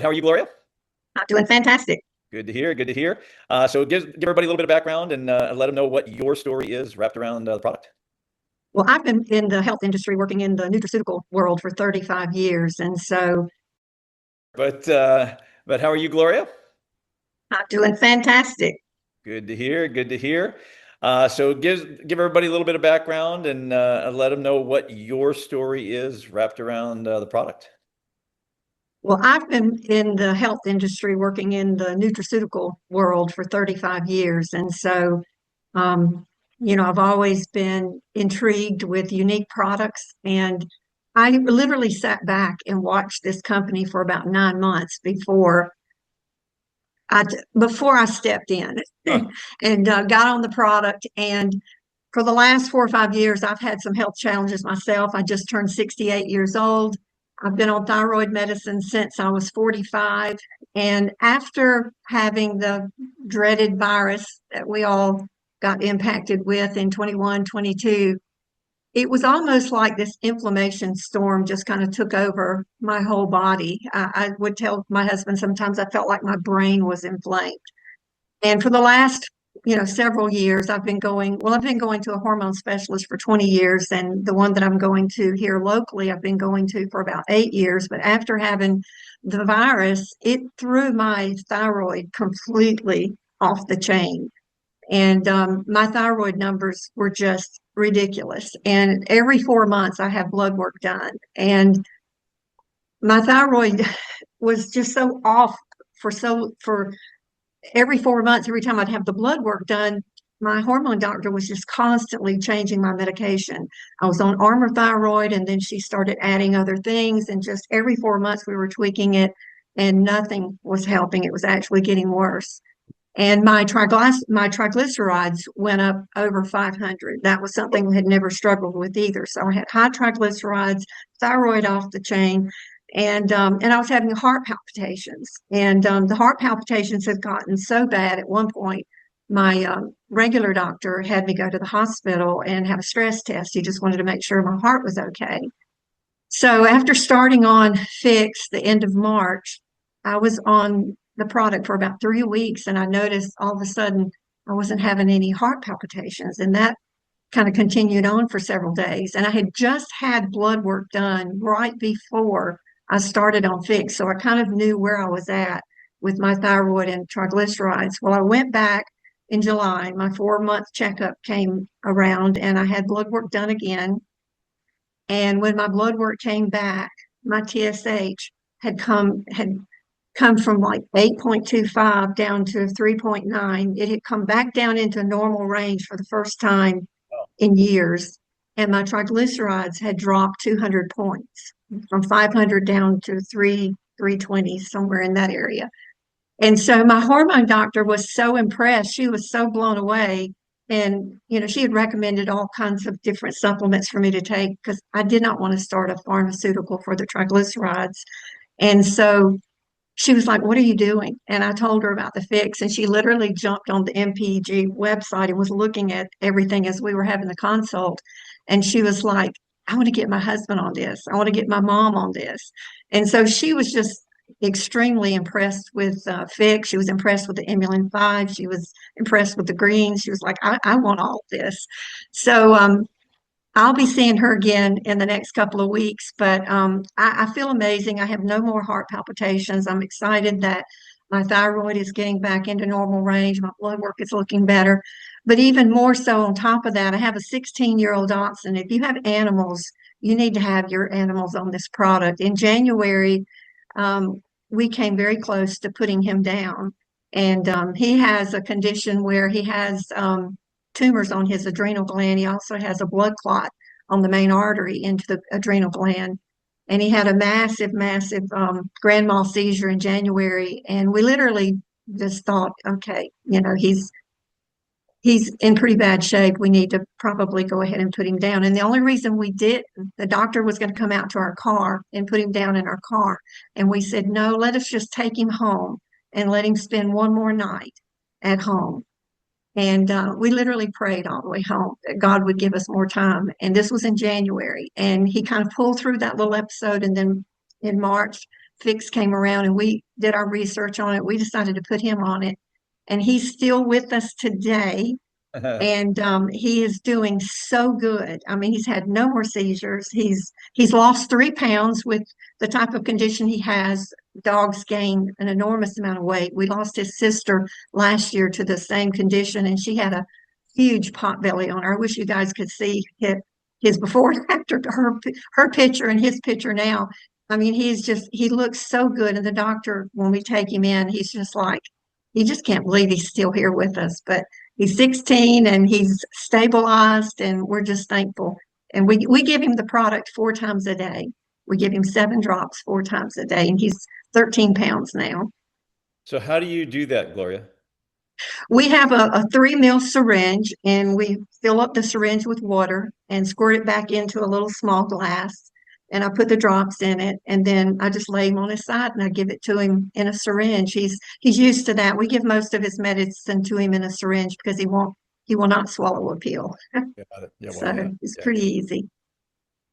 How are you, Gloria? I'm doing fantastic. Good to hear. Good to hear. So give everybody a little bit of background and let them know what your story is wrapped around the product. Well, I've been in the health industry working in the nutraceutical world for 35 years. And so But how are you, Gloria? I'm doing fantastic. Good to hear. Good to hear. So give everybody a little bit of background and let them know what your story is wrapped around the product. Well, I've been in the health industry working in the nutraceutical world for 35 years. And so, um, I've always been intrigued with unique products. And I literally sat back and watched this company for about 9 months before I stepped in Huh. and got on the product. And for the last 4 or 5 years, I've had some health challenges myself. I just turned 68 years old. I've been on thyroid medicine since I was 45. And after having the dreaded virus that we all got impacted with in 21, 22, it was almost like this inflammation storm just kind of took over my whole body. I would tell my husband sometimes I felt like my brain was inflamed. And for the last, several years, I've been going to a hormone specialist for 20 years. And the one that I'm going to here locally, I've been going to for about 8 years. But after having the virus, it threw my thyroid completely off the chain. And my thyroid numbers were just ridiculous. And every 4 months, I have blood work done. And my thyroid was just so off for every 4 months, every time I'd have the blood work done, my hormone doctor was just constantly changing my medication. I was on Armour thyroid, and then she started adding other things. And just every 4 months, we were tweaking it, and nothing was helping. It was actually getting worse. And my triglycerides went up over 500. That was something I had never struggled with either. So I had high triglycerides, thyroid off the chain, and I was having heart palpitations. And the heart palpitations had gotten so bad at one point. My regular doctor had me go to the hospital and have a stress test. He just wanted to make sure my heart was okay. So after starting on Fix the end of March, I was on the product for about 3 weeks, and I noticed all of a sudden I wasn't having any heart palpitations. And that kind of continued on for several days. And I had just had blood work done right before I started on Fix. So I kind of knew where I was at with my thyroid and triglycerides. Well, I went back in July. My 4 month checkup came around, and I had blood work done again. And when my blood work came back, my TSH had come from like 8.25 down to 3.9. It had come back down into normal range for the first time in years. And my triglycerides had dropped 200 points from 500 down to 320, somewhere in that area. And so my hormone doctor was so impressed. She was so blown away. And, she had recommended all kinds of different supplements for me to take because I did not want to start a pharmaceutical for the triglycerides. And so she was like, "What are you doing?" And I told her about the Fix, and she literally jumped on the MPG website and was looking at everything as we were having the consult. And she was like, "I want to get my husband on this. I want to get my mom on this." And so she was just extremely impressed with Fix. She was impressed with the Emulin 5. She was impressed with the greens. She was like, I want all of this. So I'll be seeing her again in the next couple of weeks, but I feel amazing. I have no more heart palpitations. I'm excited that my thyroid is getting back into normal range. My blood work is looking better. But even more so, on top of that, I have a 16-year-old dachshund. If you have animals, you need to have your animals on this product. In January, we came very close to putting him down. And he has a condition where he has tumors on his adrenal gland. He also has a blood clot on the main artery into the adrenal gland. And he had a massive, massive grand mal seizure in January. And we literally just thought, okay, he's in pretty bad shape. We need to probably go ahead and put him down. And the only reason we did, the doctor was going to come out to our car and put him down in our car. And we said, no, let us just take him home and let him spend one more night at home. And we literally prayed all the way home that God would give us more time. And this was in January. And he kind of pulled through that little episode. And then in March, Fix came around and we did our research on it, we decided to put him on it. And he's still with us today. And he is doing so good. I mean, he's had no more seizures. He's lost 3 pounds with the type of condition he has. Dogs gain an enormous amount of weight. We lost his sister last year to the same condition, and she had a huge pot belly on her. I wish you guys could see his before and after, her picture and his picture now. I mean, he looks so good. And the doctor, when we take him in, he's just like, he just can't believe he's still here with us. But he's 16 and he's stabilized, and we're just thankful. And we give him the product 4 times a day. We give him 7 drops 4 times a day, and he's 13 pounds now. So how do you do that, Gloria? We have a 3 ml syringe, and we fill up the syringe with water and squirt it back into a little small glass. And I put the drops in it, and then I just lay him on his side and I give it to him in a syringe. He's used to that. We give most of his medicine to him in a syringe because he will not swallow a pill. Got it. Yeah, well, yeah, So it's yeah. pretty easy.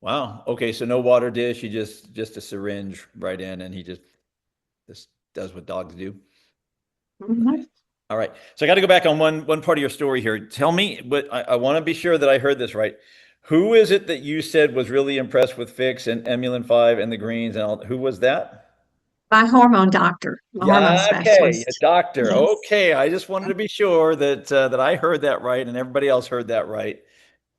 Wow. Okay, so no water dish, you just a syringe right in, and he just does what dogs do. Nice. Mhm. All right. So I got to go back on one part of your story here. Tell me, but I want to be sure that I heard this right. Who is it that you said was really impressed with Fix and Emulin 5 and the greens and all? Who was that? My hormone doctor, my hormone Yeah, okay, a specialist. doctor. Yes. Okay, I just wanted to be sure that that I heard that right and everybody else heard that right.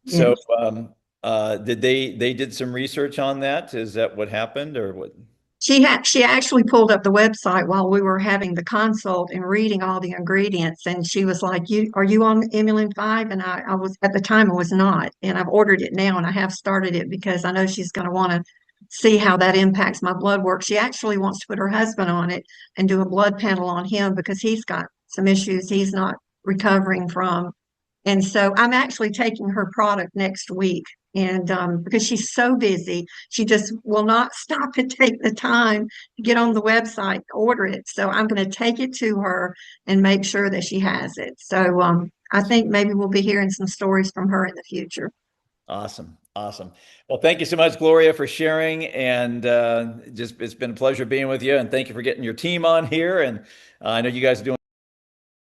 So, Yes. did they did some research on that? Is that what happened or what? She actually pulled up the website while we were having the consult and reading all the ingredients, and she was like, "You are you on Emulin 5?" And I was at the time I was not, and I've ordered it now, and I have started it because I know she's going to want to see how that impacts my blood work. She actually wants to put her husband on it and do a blood panel on him because he's got some issues he's not recovering from. And so I'm actually taking her product next week. And because she's so busy, she just will not stop to take the time to get on the website, order it. So I'm going to take it to her and make sure that she has it. So I think maybe we'll be hearing some stories from her in the future. Awesome. Awesome. Well, thank you so much, Gloria, for sharing. And just it's been a pleasure being with you. And thank you for getting your team on here. And I know you guys are doing